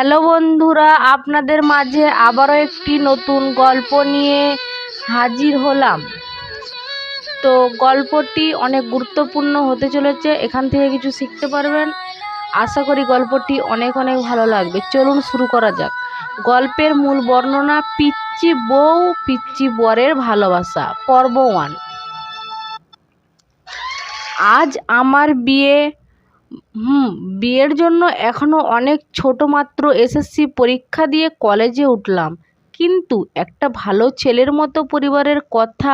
Hello বন্ধুরা, আপনাদের মাঝে আবারও একটি নতুন গল্প নিয়ে হাজির হলাম। তো গল্পটি অনেক গুরুত্বপূর্ণ হতে চলেছে, এখান থেকে কিছু শিখতে পারবেন। আশা করি গল্পটি অনেক অনেক ভালো লাগবে। চলুন শুরু করা যাক। গল্পের মূল বর্ণনা, পিচ্চি বউ পিচ্চি বরের ভালোবাসা, পর্ব 1। আজ আমার বিয়ের জন্য এখনো অনেক ছোট, মাত্র এসএসসি পরীক্ষা দিয়ে কলেজে উঠলাম। কিন্তু একটা ভালো ছেলের মতো পরিবারের কথা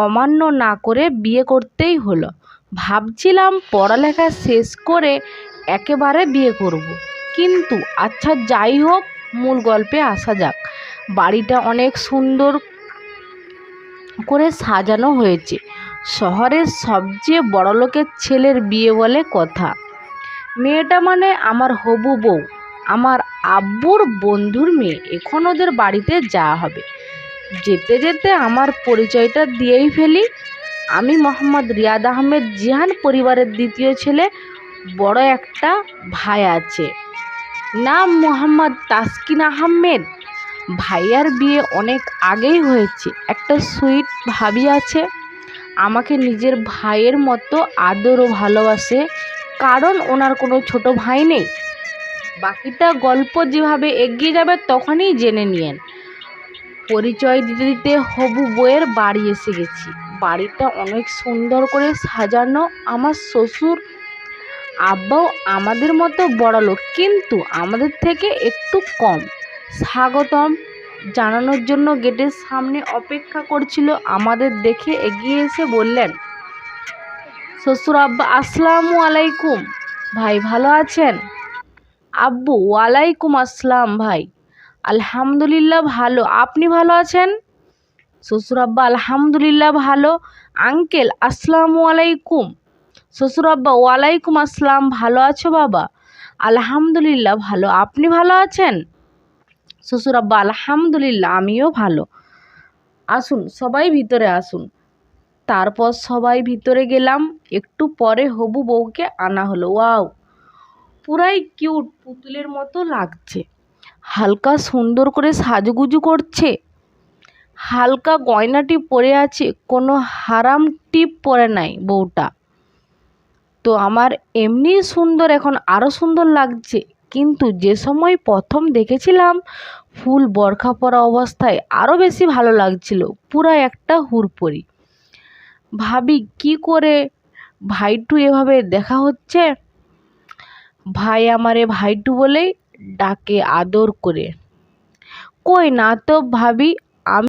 অমান্য না করে বিয়ে করতেই হলো। ভাবছিলাম পড়ালেখা শেষ করে একেবারে বিয়ে করব। কিন্তু আচ্ছা যাই হোক, মূল গল্পে আসা যাক। বাড়িটা অনেক সুন্দর করে সাজানো হয়েছে। শহরের সবচেয়ে বড়লোকের ছেলের বিয়ে বলে কথা। মেয়েটা মানে আমার হবু বউ, আমার আব্বুর বন্ধুর মেয়ে। এখন ওদের বাড়িতে যাওয়া হবে। যেতে যেতে আমার পরিচয়টা দিয়েই ফেলি। আমি মোহাম্মদ রিয়াদ আহমেদ জিহান পরিবারের দ্বিতীয় ছেলে। বড় একটা ভাই আছে, নাম মোহাম্মদ তাসকিন আহমেদ। ভাইয়ার বিয়ে অনেক আগেই হয়েছে। একটা সুইট ভাবি আছে, আমাকে নিজের ভাইয়ের মতো আদর ও ভালোবাসে, কারণ ওনার কোনো ছোট ভাই নেই। বাকিটা গল্প যেভাবে এগিয়ে যাবে তখনই জেনে নিয়েন। পরিচয় দিতে দিতে হবু বউয়ের বাড়ি এসে গেছি। বাড়িটা অনেক সুন্দর করে সাজানো। আমার শ্বশুর আব্বাও আমাদের মতো বড়লোক, কিন্তু আমাদের থেকে একটু কম। স্বাগতম জানানোর জন্য গেটের সামনে অপেক্ষা করছিল। আমাদের দেখে এগিয়ে এসে বললেন, শ্বশুর আব্বা আসসালামু আলাইকুম। ভাই ভালো আছেন? আব্বু ওয়ালাইকুম আসসালাম। ভাই আলহামদুলিল্লাহ ভালো, আপনি ভালো আছেন? শ্বশুর আব্বা আলহামদুলিল্লাহ ভালো। আঙ্কেল আসসালামু আলাইকুম। শ্বশুর আব্বা ওয়ালাইকুম আসসালাম। ভালো আছো বাবা? আলহামদুলিল্লাহ ভালো, আপনি ভালো আছেন? শ্বশুর আব্বা আলহামদুলিল্লাহ আমিও ভালো। আসুন সবাই ভিতরে আসুন। তারপর সবাই ভিতরে গেলাম। একটু পরে হবু বউকে আনা হলো। ওয়াও, পুরাই কিউট, পুতুলের মতো লাগছে। হালকা সুন্দর করে সাজুগুজু করছে। হালকা গয়নাটি পরে আছে, কোনো হারাম টিপ পরে নাই বউটা। তো আমার এমনি সুন্দর, এখন আরও সুন্দর লাগছে। কিন্তু যে সময় প্রথম দেখেছিলাম ফুল বরখা পরা অবস্থায়, আরও বেশি ভালো লাগছিল। পুরা একটা হুরপরি। ভাবি কি করে ভাইটু এভাবে দেখা হচ্ছে। ভাই আমারে ভাইটু বলেই ডাকে আদর করে। কই না তো ভাবি,